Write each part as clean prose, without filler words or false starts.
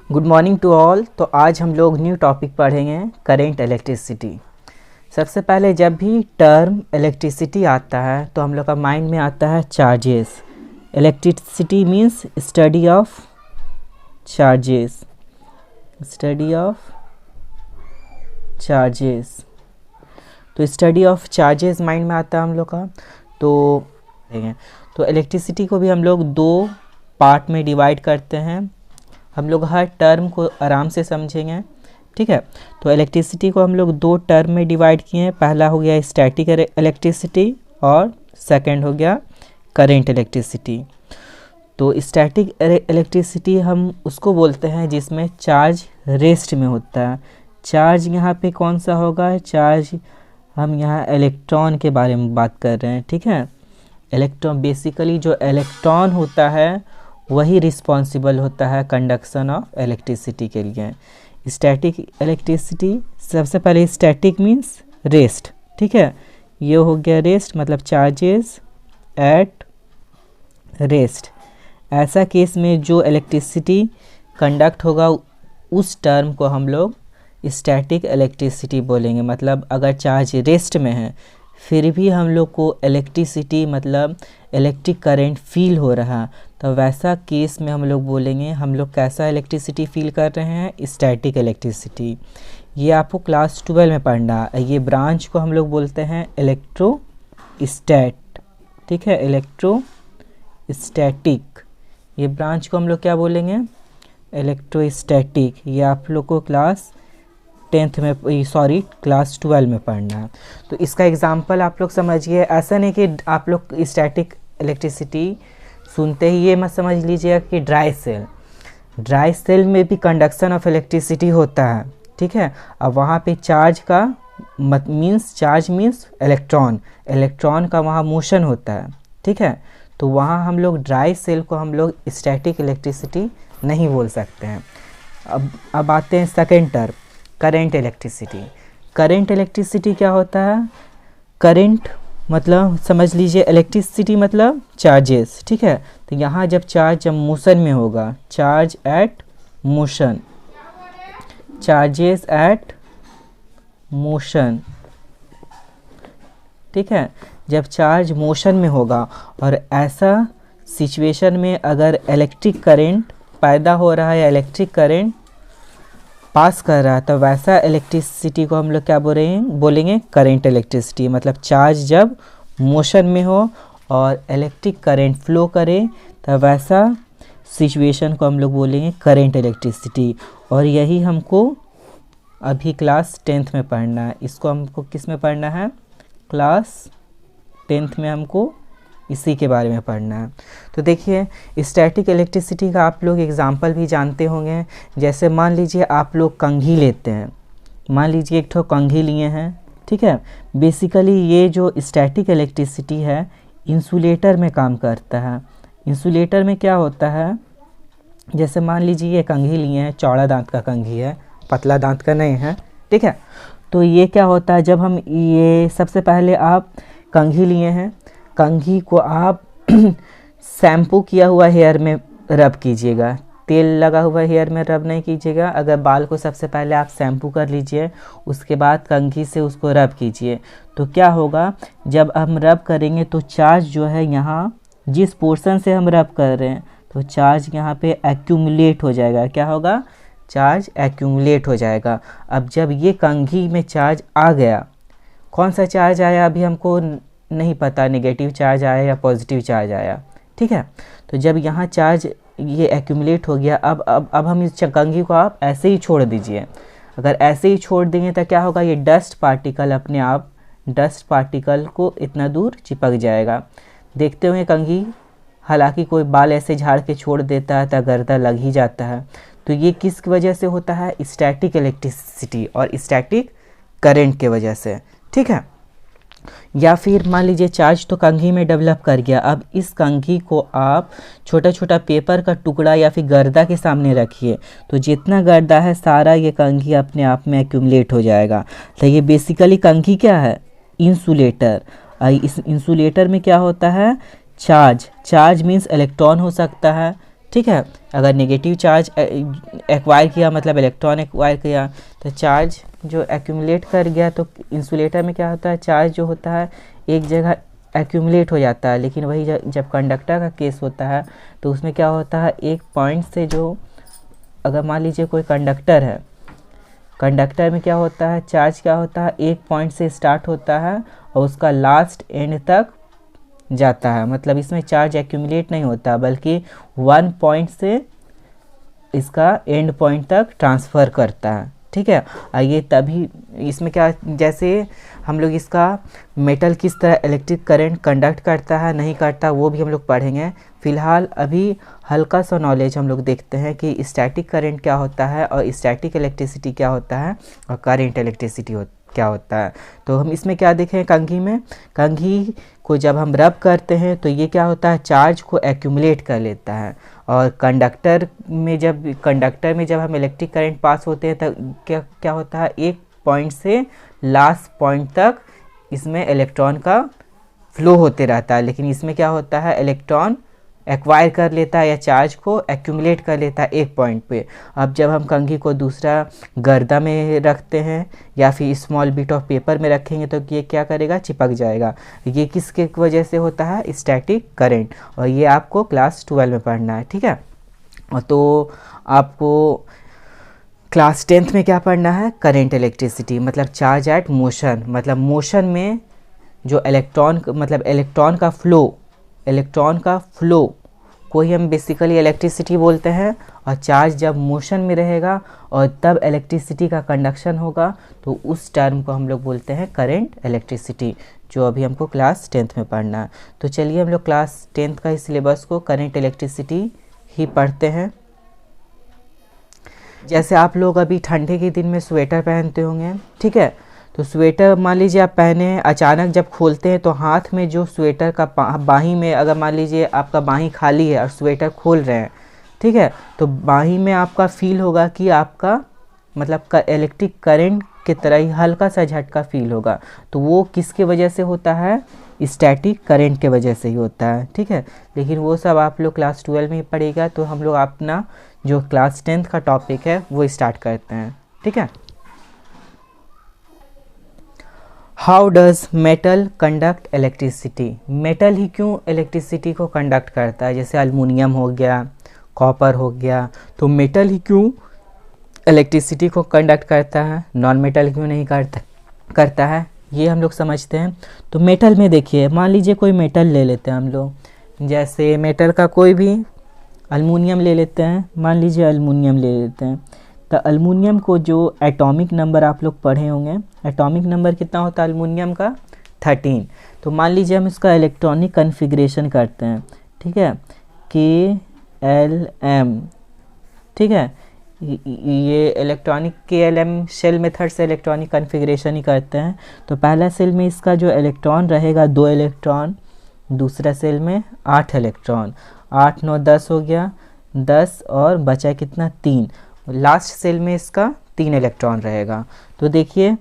Good morning to all. तो आज हम लोग न्यू टॉपिक पढ़ेंगे, करेंट इलेक्ट्रिसिटी। सबसे पहले जब भी टर्म इलेक्ट्रिसिटी आता है तो हम लोग का माइंड में आता है charges. Electricity means study of charges, study of charges. तो स्टडी ऑफ चार्जेस माइंड में आता है हम लोग का। तो इलेक्ट्रिसिटी को भी हम लोग दो पार्ट में डिवाइड करते हैं। हम लोग हर टर्म को आराम से समझेंगे, ठीक है। तो इलेक्ट्रिसिटी को हम लोग दो टर्म में डिवाइड किए हैं। पहला हो गया स्टैटिक इलेक्ट्रिसिटी और सेकंड हो गया करेंट इलेक्ट्रिसिटी। तो स्टैटिक इलेक्ट्रिसिटी हम उसको बोलते हैं जिसमें चार्ज रेस्ट में होता है। चार्ज यहाँ पे कौन सा होगा? चार्ज हम यहाँ इलेक्ट्रॉन के बारे में बात कर रहे हैं, ठीक है। इलेक्ट्रॉन, बेसिकली जो इलेक्ट्रॉन होता है वही रिस्पॉन्सिबल होता है कंडक्शन ऑफ इलेक्ट्रिसिटी के लिए। स्टैटिक इलेक्ट्रिसिटी, सबसे पहले स्टैटिक मीन्स रेस्ट, ठीक है। ये हो गया रेस्ट, मतलब चार्जेस एट रेस्ट। ऐसा केस में जो इलेक्ट्रिसिटी कंडक्ट होगा उस टर्म को हम लोग स्टैटिक इलेक्ट्रिसिटी बोलेंगे। मतलब अगर चार्ज रेस्ट में है फिर भी हम लोग को इलेक्ट्रिसिटी मतलब इलेक्ट्रिक करंट फील हो रहा, तो वैसा केस में हम लोग बोलेंगे हम लोग कैसा इलेक्ट्रिसिटी फील कर रहे हैं? Static electricity. ये आपको क्लास 12 में पढ़ना है। ये ब्रांच को हम लोग बोलते हैं इलेक्ट्रोस्टैट, ठीक है, इलेक्ट्रोस्टैटिक। ये ब्रांच को हम लोग क्या बोलेंगे? इलेक्ट्रोस्टैटिक। ये आप लोग को क्लास 12 में पढ़ना है। तो इसका एग्जांपल आप लोग समझिए। ऐसा नहीं कि आप लोग स्टैटिक इलेक्ट्रिसिटी सुनते ही ये मत समझ लीजिएगा कि ड्राई सेल में भी कंडक्शन ऑफ इलेक्ट्रिसिटी होता है, ठीक है। अब वहाँ पे चार्ज का चार्ज मीन्स इलेक्ट्रॉन का वहाँ मोशन होता है, ठीक है। तो वहाँ हम लोग ड्राई सेल को हम लोग स्टैटिक इलेक्ट्रिसिटी नहीं बोल सकते हैं। अब आते हैं second term, current electricity. Current electricity क्या होता है? करेंट मतलब समझ लीजिए इलेक्ट्रिसिटी मतलब चार्जेस, ठीक है। तो यहाँ जब मोशन में होगा, charge at motion, charges at motion, ठीक है। जब चार्ज मोशन में होगा और ऐसा सिचुएशन में अगर इलेक्ट्रिक करंट पैदा हो रहा है या इलेक्ट्रिक करंट पास कर रहा है तो वैसा इलेक्ट्रिसिटी को हम लोग क्या बोलेंगे? Current electricity. मतलब चार्ज जब मोशन में हो और इलेक्ट्रिक करंट फ्लो करे तो वैसा सिचुएशन को हम लोग बोलेंगे करेंट इलेक्ट्रिसिटी। और यही हमको अभी क्लास 10th में पढ़ना है। इसको हमको किस में पढ़ना है? क्लास 10th में हमको इसी के बारे में पढ़ना है। तो देखिए स्टैटिक इलेक्ट्रिसिटी का आप लोग एग्जांपल भी जानते होंगे। जैसे मान लीजिए आप लोग कंघी लेते हैं, मान लीजिए एक ठो कंघी लिए हैं, ठीक है। बेसिकली ये जो स्टैटिक इलेक्ट्रिसिटी है इंसुलेटर में काम करता है। इंसुलेटर में क्या होता है? जैसे मान लीजिए ये कंघी लिए हैं, चौड़ा दांत का कंघी है, पतला दांत का नहीं है, ठीक है। तो ये क्या होता है, जब हम ये सबसे पहले आप कंघी लिए हैं, कंघी को आप शैम्पू किया हुआ हेयर में रब कीजिएगा, तेल लगा हुआ हेयर में रब नहीं कीजिएगा। अगर बाल को सबसे पहले आप शैम्पू कर लीजिए, उसके बाद कंघी से उसको रब कीजिए। तो क्या होगा, जब हम रब करेंगे तो चार्ज जो है यहाँ जिस पोर्शन से हम रब कर रहे हैं तो चार्ज यहाँ पे एक्यूमुलेट हो जाएगा। क्या होगा? चार्ज एक्यूमुलेट हो जाएगा। अब जब ये कंघी में चार्ज आ गया, कौन सा चार्ज आया अभी हमको नहीं पता, नेगेटिव चार्ज आया या पॉजिटिव चार्ज आया, ठीक है। तो जब यहाँ चार्ज ये एक्यूमुलेट हो गया, अब हम इस कंघी को आप ऐसे ही छोड़ दीजिए। अगर ऐसे ही छोड़ देंगे तो क्या होगा, ये डस्ट पार्टिकल अपने आप डस्ट पार्टिकल को इतना दूर चिपक जाएगा। देखते होंगे कंघी, हालांकि कोई बाल ऐसे झाड़ के छोड़ देता है तो गर्दा लग ही जाता है। तो ये किस वजह से होता है? स्टैटिक इलेक्ट्रिसिटी और स्टैटिक करंट के वजह से, ठीक है। या फिर मान लीजिए चार्ज तो कंघी में डेवलप कर गया, अब इस कंघी को आप छोटा छोटा पेपर का टुकड़ा या फिर गर्दा के सामने रखिए, तो जितना गर्दा है सारा ये कंघी अपने आप में एक्यूमुलेट हो जाएगा। तो ये बेसिकली कंघी क्या है? इंसुलेटर। इस इंसुलेटर में क्या होता है? चार्ज मीन्स इलेक्ट्रॉन हो सकता है, ठीक है। अगर नेगेटिव चार्ज एक्वायर किया मतलब इलेक्ट्रॉन एक्वायर किया, तो चार्ज जो एक्यूमुलेट कर गया, तो इंसुलेटर में क्या होता है, चार्ज जो होता है एक जगह एक्यूमुलेट हो जाता है। लेकिन वही जब कंडक्टर का केस होता है तो उसमें क्या होता है, एक पॉइंट से जो, अगर मान लीजिए कोई कंडक्टर है, कंडक्टर में क्या होता है, चार्ज क्या होता है, एक पॉइंट से स्टार्ट होता है और उसका लास्ट एंड तक जाता है। मतलब इसमें चार्ज एक्यूमुलेट नहीं होता, बल्कि वन पॉइंट से इसका एंड पॉइंट तक ट्रांसफ़र करता है। ठीक है। ये तभी इसमें क्या, जैसे हम लोग इसका मेटल किस तरह इलेक्ट्रिक करंट कंडक्ट करता है नहीं करता वो भी हम लोग पढ़ेंगे। फ़िलहाल अभी हल्का सा नॉलेज हम लोग देखते हैं कि स्टैटिक करंट क्या होता है और स्टैटिक इलेक्ट्रिसिटी क्या होता है और करंट इलेक्ट्रिसिटी क्या होता है। तो हम इसमें क्या देखें, कंघी में, कंघी को जब हम रब करते हैं तो ये क्या होता है, चार्ज को एक्यूमुलेट कर लेता है। और कंडक्टर में जब हम इलेक्ट्रिक करंट पास होते हैं तब क्या होता है, एक पॉइंट से लास्ट पॉइंट तक इसमें इलेक्ट्रॉन का फ्लो होते रहता है। लेकिन इसमें क्या होता है, इलेक्ट्रॉन एक्वायर कर लेता है या चार्ज को एक्यूमुलेट कर लेता है एक पॉइंट पे। अब जब हम कंघी को दूसरा गर्दा में रखते हैं या फिर स्मॉल बिट ऑफ पेपर में रखेंगे तो ये क्या करेगा, चिपक जाएगा। ये किसके वजह से होता है, स्टैटिक करंट। और ये आपको क्लास 12 में पढ़ना है। ठीक है। तो आपको क्लास 10th में क्या पढ़ना है, करंट इलेक्ट्रिसिटी, मतलब चार्ज एट मोशन, मतलब मोशन में जो इलेक्ट्रॉन का फ्लो को ही हम बेसिकली इलेक्ट्रिसिटी बोलते हैं। और चार्ज जब मोशन में रहेगा और तब इलेक्ट्रिसिटी का कंडक्शन होगा तो उस टर्म को हम लोग बोलते हैं करंट इलेक्ट्रिसिटी, जो अभी हमको क्लास 10th में पढ़ना है। तो चलिए हम लोग क्लास 10th का इस सिलेबस को करंट इलेक्ट्रिसिटी ही पढ़ते हैं। जैसे आप लोग अभी ठंडे के दिन में स्वेटर पहनते होंगे, ठीक है। तो स्वेटर मान लीजिए आप पहने, अचानक जब खोलते हैं तो हाथ में जो स्वेटर का बाही में, अगर मान लीजिए आपका बाही खाली है और स्वेटर खोल रहे हैं, ठीक है, तो बाही में आपका फील होगा कि आपका मतलब इलेक्ट्रिक करंट की तरह ही हल्का सा झटका फील होगा। तो वो किसके वजह से होता है, स्टैटिक करंट के वजह से ही होता है। ठीक है। लेकिन वो सब आप लोग क्लास 12 में ही पढ़ेगा। तो हम लोग अपना जो क्लास 10th का टॉपिक है वो स्टार्ट करते हैं। ठीक है। How does metal conduct electricity, metal ही क्यों इलेक्ट्रिसिटी को कंडक्ट करता है। जैसे अल्मुनियम हो गया, कॉपर हो गया, तो मेटल ही क्यों इलेक्ट्रिसिटी को कंडक्ट करता है, नॉन मेटल क्यों नहीं करता है, ये हम लोग समझते हैं। तो मेटल में देखिए, मान लीजिए कोई मेटल ले लेते हैं हम लोग, जैसे मेटल का कोई भी अल्मुनियम ले लेते हैं, मान लीजिए अल्मुनियम ले लेते हैं। तो अल्मुनियम को जो एटॉमिक नंबर आप लोग पढ़े होंगे, एटॉमिक नंबर कितना होता है अल्मुनियम का, 13। तो मान लीजिए हम इसका इलेक्ट्रॉनिक कन्फिग्रेशन करते हैं, ठीक है, KLM, ठीक है। ये इलेक्ट्रॉनिक KLM शेल मेथड से इलेक्ट्रॉनिक कन्फिग्रेशन ही करते हैं। तो पहला सेल में इसका जो इलेक्ट्रॉन रहेगा 2 इलेक्ट्रॉन, दूसरा सेल में 8 इलेक्ट्रॉन, 8 9 10 हो गया, 10 और बचा कितना, 3। लास्ट सेल में इसका 3 इलेक्ट्रॉन रहेगा। तो देखिए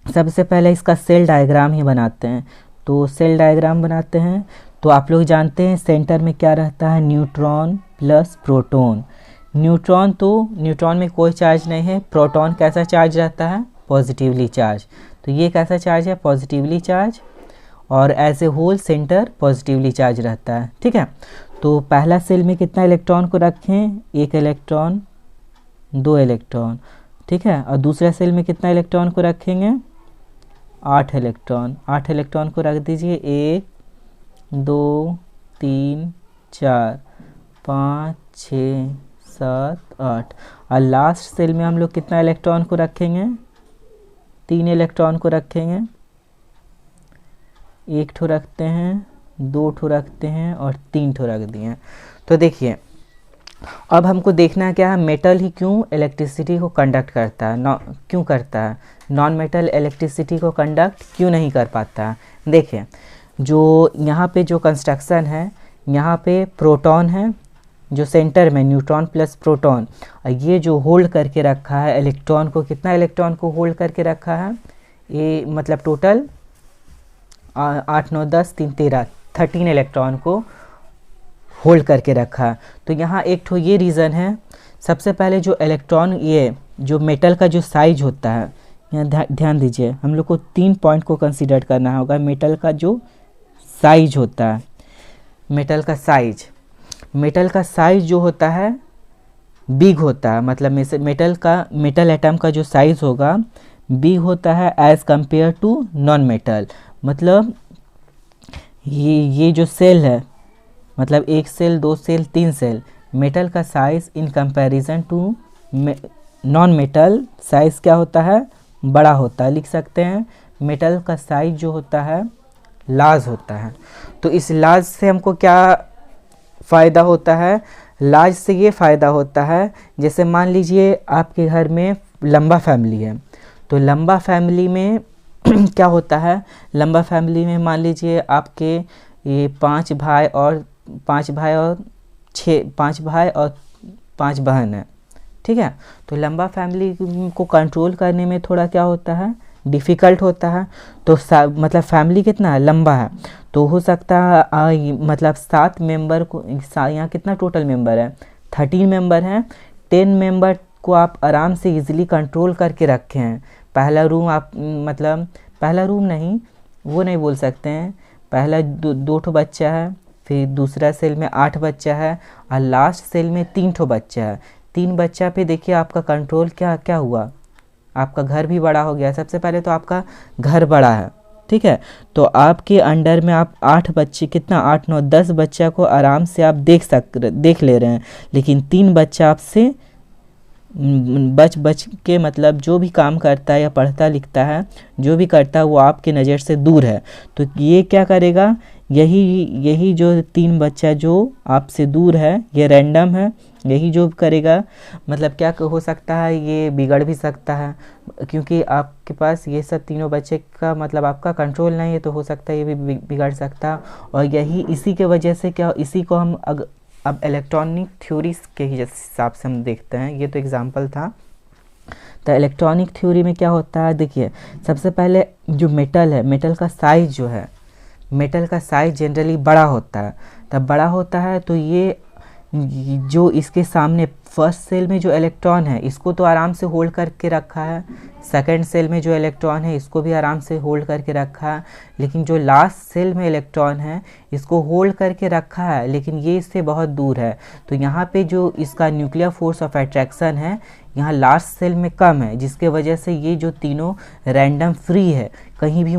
सबसे पहले इसका सेल डायग्राम ही बनाते हैं। तो सेल डायग्राम बनाते हैं तो आप लोग जानते हैं सेंटर में क्या रहता है, न्यूट्रॉन प्लस प्रोटॉन। न्यूट्रॉन में कोई चार्ज नहीं है, प्रोटॉन कैसा चार्ज रहता है, पॉजिटिवली चार्ज। तो ये कैसा चार्ज है, पॉजिटिवली चार्ज, और as a whole centre positively charge रहता है। ठीक है। तो पहला सेल में कितना इलेक्ट्रॉन को रखें, 1 इलेक्ट्रॉन, 2 इलेक्ट्रॉन, ठीक है। और दूसरा सेल में कितना इलेक्ट्रॉन को रखेंगे, 8 इलेक्ट्रॉन, 8 इलेक्ट्रॉन को रख दीजिए, 1 2 3 4 5 6 7 8। और लास्ट सेल में हम लोग कितना इलेक्ट्रॉन को रखेंगे, 3 इलेक्ट्रॉन को रखेंगे, 1 ठो रखते हैं, 2 ठो रखते हैं और 3 ठो रख दिए। तो देखिए अब हमको देखना क्या है, मेटल ही क्यों इलेक्ट्रिसिटी को कंडक्ट करता है, क्यों करता है, नॉन मेटल इलेक्ट्रिसिटी को कंडक्ट क्यों नहीं कर पाता है। देखिए जो यहाँ पे जो कंस्ट्रक्शन है, यहाँ पे प्रोटॉन है जो सेंटर में, न्यूट्रॉन प्लस प्रोटॉन, और ये जो होल्ड करके रखा है इलेक्ट्रॉन को, कितना इलेक्ट्रॉन को होल्ड करके रखा है, ये मतलब टोटल 8 9 10 3 13 13 इलेक्ट्रॉन को होल्ड करके रखा। तो यहाँ एक ठो ये रीज़न है। सबसे पहले जो इलेक्ट्रॉन, ये जो मेटल का जो साइज होता है, यहाँ ध्यान दीजिए, हम लोग को 3 पॉइंट को कंसीडर करना होगा। मेटल का जो साइज होता है, मेटल का साइज जो होता है बिग होता है, मतलब मेटल एटम का जो साइज होगा बिग होता है as compare to non metal. मतलब ये जो सेल है, मतलब 1 सेल, 2 सेल, 3 सेल, मेटल का size in comparison to non metal size क्या होता है, बड़ा होता है। लिख सकते हैं मेटल का साइज जो होता है लार्ज होता है। तो इस लार्ज से हमको क्या फ़ायदा होता है, लार्ज से ये फ़ायदा होता है, जैसे मान लीजिए आपके घर में लंबा फैमिली है, तो लंबा फैमिली में क्या होता है, लंबा फैमिली में मान लीजिए आपके ये 5 भाई और 5 बहन है, ठीक है। तो लंबा फैमिली को कंट्रोल करने में थोड़ा क्या होता है, डिफ़िकल्ट होता है। तो मतलब फैमिली कितना है, लंबा है, तो हो सकता है मतलब 7 मेंबर को, यहाँ कितना टोटल मेंबर है, 13 मेंबर हैं, 10 मेंबर को आप आराम से इजीली कंट्रोल करके रखे हैं। पहला रूम आप, मतलब पहला रूम नहीं, वो नहीं बोल सकते हैं, पहला 2 ठो बच्चा है, फिर दूसरा सेल में 8 बच्चा है, और लास्ट सेल में 3 ठो बच्चा है। 3 बच्चा पे देखिए आपका कंट्रोल क्या क्या हुआ, आपका घर भी बड़ा हो गया। सबसे पहले तो आपका घर बड़ा है, ठीक है, तो आपके अंडर में आप 8 बच्चे, कितना 8 9 10 बच्चा को आराम से आप देख ले रहे हैं। लेकिन 3 बच्चा आपसे बच के, मतलब जो भी काम करता है या पढ़ता लिखता है, जो भी करता है वो आपके नज़र से दूर है। तो ये क्या करेगा, यही जो 3 बच्चा जो आपसे दूर है, ये रैंडम है, यही जो करेगा, मतलब क्या हो सकता है, ये बिगड़ भी सकता है, क्योंकि आपके पास ये सब तीनों बच्चे का मतलब आपका कंट्रोल नहीं है, तो हो सकता है ये भी बिगड़ सकता है। और यही इसी के वजह से क्या, इसी को हम अब इलेक्ट्रॉनिक थ्योरीज के हिसाब से हम देखते हैं। ये तो एग्जांपल था। तो इलेक्ट्रॉनिक थ्योरी में क्या होता है, देखिए सबसे पहले जो मेटल है, मेटल का साइज जो है, मेटल का साइज जनरली बड़ा होता है। तब बड़ा होता है तो ये जो इसके सामने फर्स्ट सेल में जो इलेक्ट्रॉन है, इसको तो आराम से होल्ड करके रखा है, सेकंड सेल में जो इलेक्ट्रॉन है इसको भी आराम से होल्ड करके रखा है, लेकिन जो लास्ट सेल में इलेक्ट्रॉन है इसको होल्ड करके रखा है, लेकिन ये इससे बहुत दूर है। तो यहाँ पे जो इसका न्यूक्लियर फोर्स ऑफ अट्रैक्शन है यहाँ लास्ट सेल में कम है, जिसके वजह से ये जो तीनों रैंडम फ्री है, कहीं भी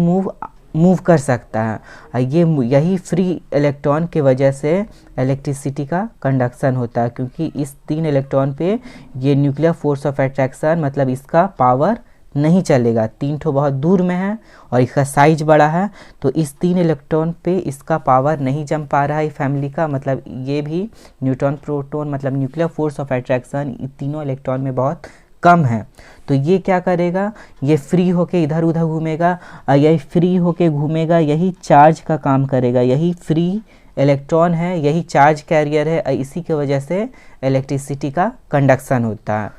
मूव कर सकता है। यही फ्री इलेक्ट्रॉन के वजह से इलेक्ट्रिसिटी का कंडक्शन होता है, क्योंकि इस 3 इलेक्ट्रॉन पे ये न्यूक्लियर फोर्स ऑफ अट्रैक्शन, मतलब इसका पावर नहीं चलेगा। 3 ठो बहुत दूर में है और इसका साइज बड़ा है, तो इस 3 इलेक्ट्रॉन पे इसका पावर नहीं जम पा रहा है फैमिली का, मतलब ये भी न्यूट्रॉन प्रोटॉन, मतलब nuclear force of attraction in तीनों इलेक्ट्रॉन में बहुत कम है। तो ये क्या करेगा, ये फ्री होके इधर उधर घूमेगा, और यही फ्री होके घूमेगा, यही चार्ज का काम करेगा। यही फ्री इलेक्ट्रॉन है, यही चार्ज कैरियर है, और इसी की वजह से इलेक्ट्रिसिटी का कंडक्शन होता है।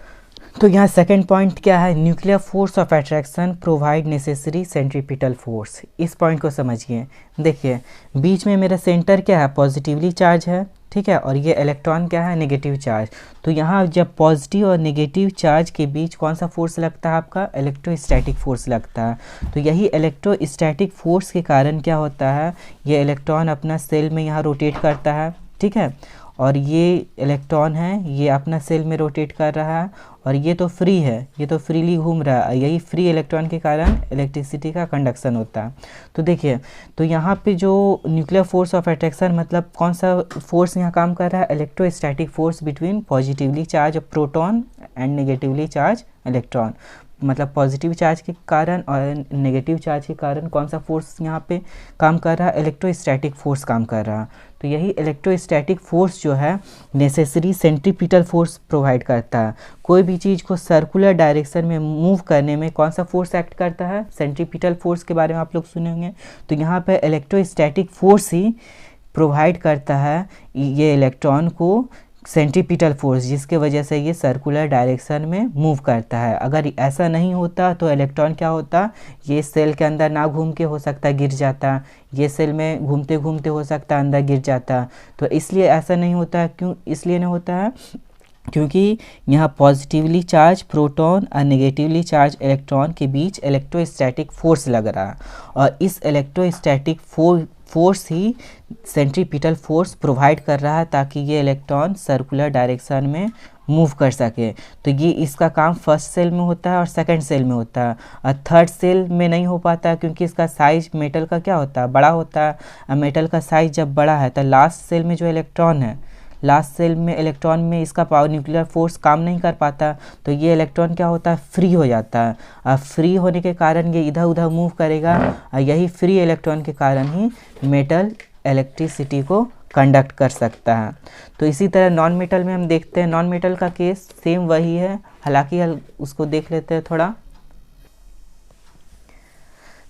तो यहाँ सेकंड पॉइंट क्या है, nuclear force of attraction provide necessary centripetal force. इस पॉइंट को समझिए। देखिए बीच में मेरा सेंटर क्या है, पॉजिटिवली चार्ज है, ठीक है, और ये इलेक्ट्रॉन क्या है, नेगेटिव चार्ज। तो यहाँ जब पॉजिटिव और नेगेटिव चार्ज के बीच कौन सा फोर्स लगता है, आपका इलेक्ट्रोस्टैटिक फोर्स लगता है। तो यही इलेक्ट्रोस्टैटिक फोर्स के कारण क्या होता है, ये इलेक्ट्रॉन अपना सेल में यहाँ रोटेट करता है, ठीक है, और ये इलेक्ट्रॉन है ये अपना सेल में रोटेट कर रहा है, और ये तो फ्री है, ये तो फ्रीली घूम रहा है। यही फ्री इलेक्ट्रॉन के कारण इलेक्ट्रिसिटी का कंडक्शन होता है। तो देखिए, तो यहाँ पे जो न्यूक्लियर फोर्स ऑफ अट्रैक्शन, मतलब कौन सा फोर्स यहाँ काम कर रहा है, electrostatic force between positively charge proton and negatively charge electron. मतलब पॉजिटिव चार्ज के कारण और नेगेटिव चार्ज के कारण कौन सा फोर्स यहाँ पे काम कर रहा है, इलेक्ट्रोस्टैटिक फोर्स काम कर रहा है। तो यही इलेक्ट्रोस्टैटिक फोर्स जो है नेसेसरी सेंट्रीपिटल फोर्स प्रोवाइड करता है। कोई भी चीज़ को सर्कुलर डायरेक्शन में मूव करने में कौन सा फोर्स एक्ट करता है, सेंट्रीपिटल फोर्स के बारे में आप लोग सुने होंगे। तो यहाँ पे इलेक्ट्रोस्टैटिक फोर्स ही प्रोवाइड करता है ये इलेक्ट्रॉन को सेंट्रीपिटल फोर्स, जिसके वजह से ये सर्कुलर डायरेक्शन में मूव करता है। अगर ऐसा नहीं होता तो इलेक्ट्रॉन क्या होता, ये सेल के अंदर ना घूम के हो सकता गिर जाता, ये सेल में घूमते घूमते हो सकता अंदर गिर जाता। तो इसलिए ऐसा नहीं होता। क्यों इसलिए नहीं होता है? क्योंकि यहाँ पॉजिटिवली चार्ज प्रोटॉन और नेगेटिवली चार्ज इलेक्ट्रॉन के बीच इलेक्ट्रोस्टैटिक फोर्स लग रहा है, और इस इलेक्ट्रोस्टैटिक फोर्स ही सेंट्रीपिटल फोर्स प्रोवाइड कर रहा है ताकि ये इलेक्ट्रॉन सर्कुलर डायरेक्शन में मूव कर सके। तो ये इसका काम फर्स्ट सेल में होता है और सेकंड सेल में होता है, और थर्ड सेल में नहीं हो पाता क्योंकि इसका साइज मेटल का क्या होता है, बड़ा होता है। और मेटल का साइज जब बड़ा है तो लास्ट सेल में जो इलेक्ट्रॉन है, लास्ट सेल में इलेक्ट्रॉन में इसका पावर न्यूक्लियर फोर्स काम नहीं कर पाता, तो ये इलेक्ट्रॉन क्या होता है, फ्री हो जाता है। और फ्री होने के कारण ये इधर उधर मूव करेगा, और यही फ्री इलेक्ट्रॉन के कारण ही मेटल इलेक्ट्रिसिटी को कंडक्ट कर सकता है। तो इसी तरह नॉन मेटल में हम देखते हैं, नॉन मेटल का केस सेम वही है, हालांकि उसको देख लेते हैं थोड़ा।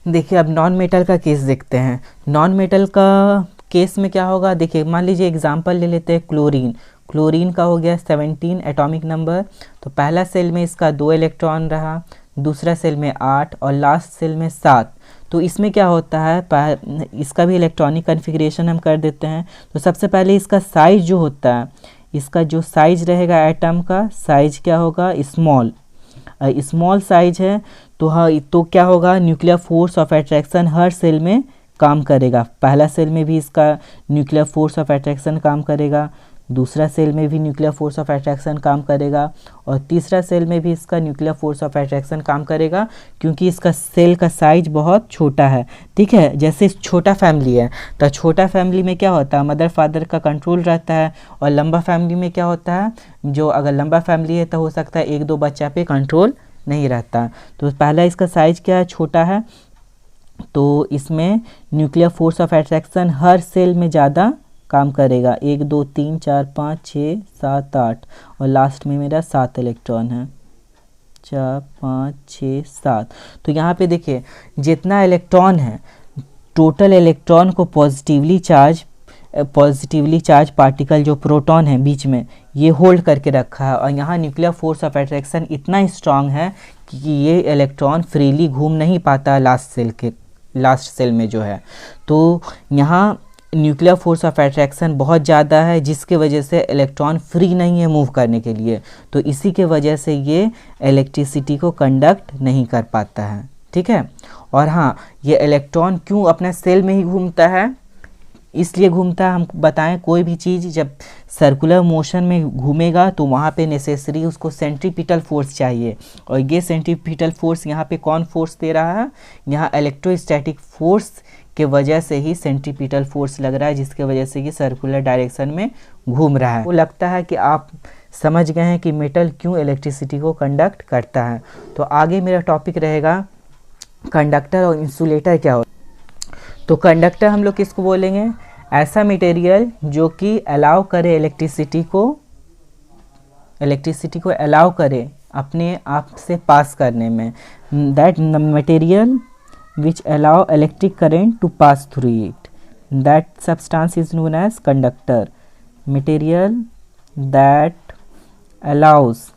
देखिए अब नॉन मेटल का केस देखते हैं। नॉन मेटल का केस में क्या होगा, देखिए मान लीजिए एग्जांपल ले लेते हैं क्लोरीन। क्लोरीन का हो गया 17 एटॉमिक नंबर, तो पहला सेल में इसका 2 इलेक्ट्रॉन रहा, दूसरा सेल में 8 और लास्ट सेल में 7। तो इसमें क्या होता है, इसका भी इलेक्ट्रॉनिक कन्फिग्रेशन हम कर देते हैं। तो सबसे पहले इसका साइज जो होता है, इसका जो साइज रहेगा एटम का साइज क्या होगा, स्मॉल। स्मॉल साइज है तो हाँ, तो क्या होगा, न्यूक्लियर फोर्स ऑफ अट्रैक्शन हर सेल में काम करेगा। पहला सेल में भी इसका न्यूक्लियर फोर्स ऑफ अट्रैक्शन काम करेगा, दूसरा सेल में भी न्यूक्लियर फोर्स ऑफ अट्रैक्शन काम करेगा, और तीसरा सेल में भी इसका न्यूक्लियर फोर्स ऑफ अट्रैक्शन काम करेगा, क्योंकि इसका सेल का साइज बहुत छोटा है। ठीक है, जैसे छोटा फैमिली है तो छोटा फैमिली में क्या होता है, मदर फादर का कंट्रोल रहता है, और लंबा फैमिली में क्या होता है, जो अगर लंबा फैमिली है तो हो सकता है 1-2 बच्चा पे कंट्रोल नहीं रहता। तो पहला इसका साइज क्या है, छोटा है, तो इसमें न्यूक्लियर फोर्स ऑफ अट्रैक्शन हर सेल में ज़्यादा काम करेगा। 1 2 3 4 5 6 7 8, और लास्ट में मेरा 7 इलेक्ट्रॉन है, 4 5 6 7। तो यहाँ पे देखिए जितना इलेक्ट्रॉन है, टोटल इलेक्ट्रॉन को पॉजिटिवली चार्ज पार्टिकल जो प्रोटॉन है बीच में, ये होल्ड करके रखा है। और यहाँ न्यूक्लियर फोर्स ऑफ अट्रैक्शन इतना स्ट्रांग है कि ये इलेक्ट्रॉन फ्रीली घूम नहीं पाता लास्ट सेल में जो है। तो यहाँ न्यूक्लियर फोर्स ऑफ अट्रैक्शन बहुत ज़्यादा है, जिसके वजह से इलेक्ट्रॉन फ्री नहीं है मूव करने के लिए, तो इसी के वजह से ये इलेक्ट्रिसिटी को कंडक्ट नहीं कर पाता है। ठीक है, और हाँ, ये इलेक्ट्रॉन क्यों अपने सेल में ही घूमता है, इसलिए घूमता है, हम बताएं कोई भी चीज़ जब सर्कुलर मोशन में घूमेगा तो वहाँ पे नेसेसरी उसको सेंट्रीपिटल फोर्स चाहिए, और ये सेंट्रीपिटल फोर्स यहाँ पे कौन फोर्स दे रहा है, यहाँ इलेक्ट्रोस्टैटिक फोर्स के वजह से ही सेंट्रीपिटल फोर्स लग रहा है, जिसके वजह से ये सर्कुलर डायरेक्शन में घूम रहा है। वो लगता है कि आप समझ गए हैं कि मेटल क्यों इलेक्ट्रिसिटी को कंडक्ट करता है। तो आगे मेरा टॉपिक रहेगा कंडक्टर और इंसुलेटर क्या हो। तो कंडक्टर हम लोग किसको बोलेंगे, ऐसा मटेरियल जो कि अलाउ करे इलेक्ट्रिसिटी को अलाउ करे अपने आप से पास करने में, that material which allow electric current to pass through it, that substance is known as conductor. Material that allows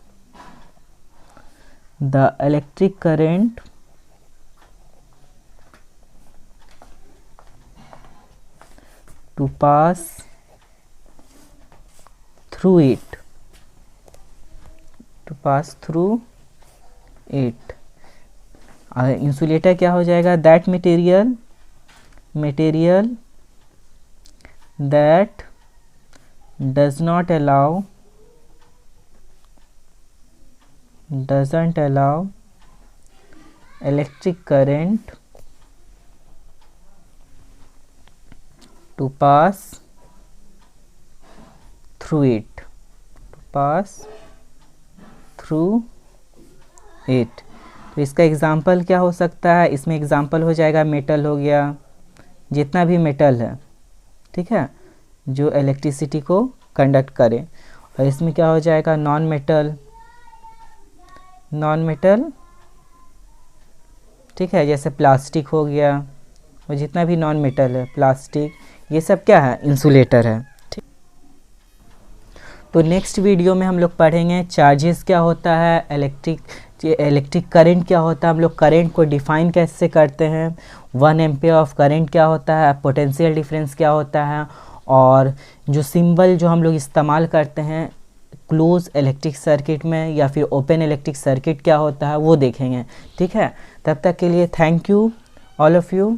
the electric current to pass through it. Insulator क्या हो जाएगा, that material that doesn't allow electric current to pass through it. तो इसका example क्या हो सकता है, इसमें एग्जाम्पल हो जाएगा मेटल हो गया, जितना भी मेटल है, ठीक है, जो इलेक्ट्रिसिटी को कंडक्ट करे। और इसमें क्या हो जाएगा, नॉन मेटल, ठीक है, जैसे प्लास्टिक हो गया, और जितना भी नॉन मेटल है, प्लास्टिक, ये सब क्या है, इंसुलेटर है। ठीक, तो नेक्स्ट वीडियो में हम लोग पढ़ेंगे चार्जेस क्या होता है, इलेक्ट्रिक करंट क्या होता है, हम लोग करंट को डिफाइन कैसे करते हैं, 1 एम्पियर ऑफ करंट क्या होता है, पोटेंशियल डिफरेंस क्या होता है, और जो सिंबल जो हम लोग इस्तेमाल करते हैं क्लोज इलेक्ट्रिक सर्किट में या फिर ओपन इलेक्ट्रिक सर्किट क्या होता है वो देखेंगे। ठीक है, तब तक के लिए thank you all of you,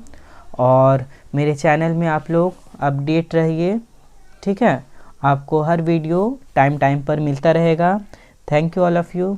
और मेरे चैनल में आप लोग अपडेट रहिए। ठीक है, आपको हर वीडियो टाइम पर मिलता रहेगा। Thank you all of you.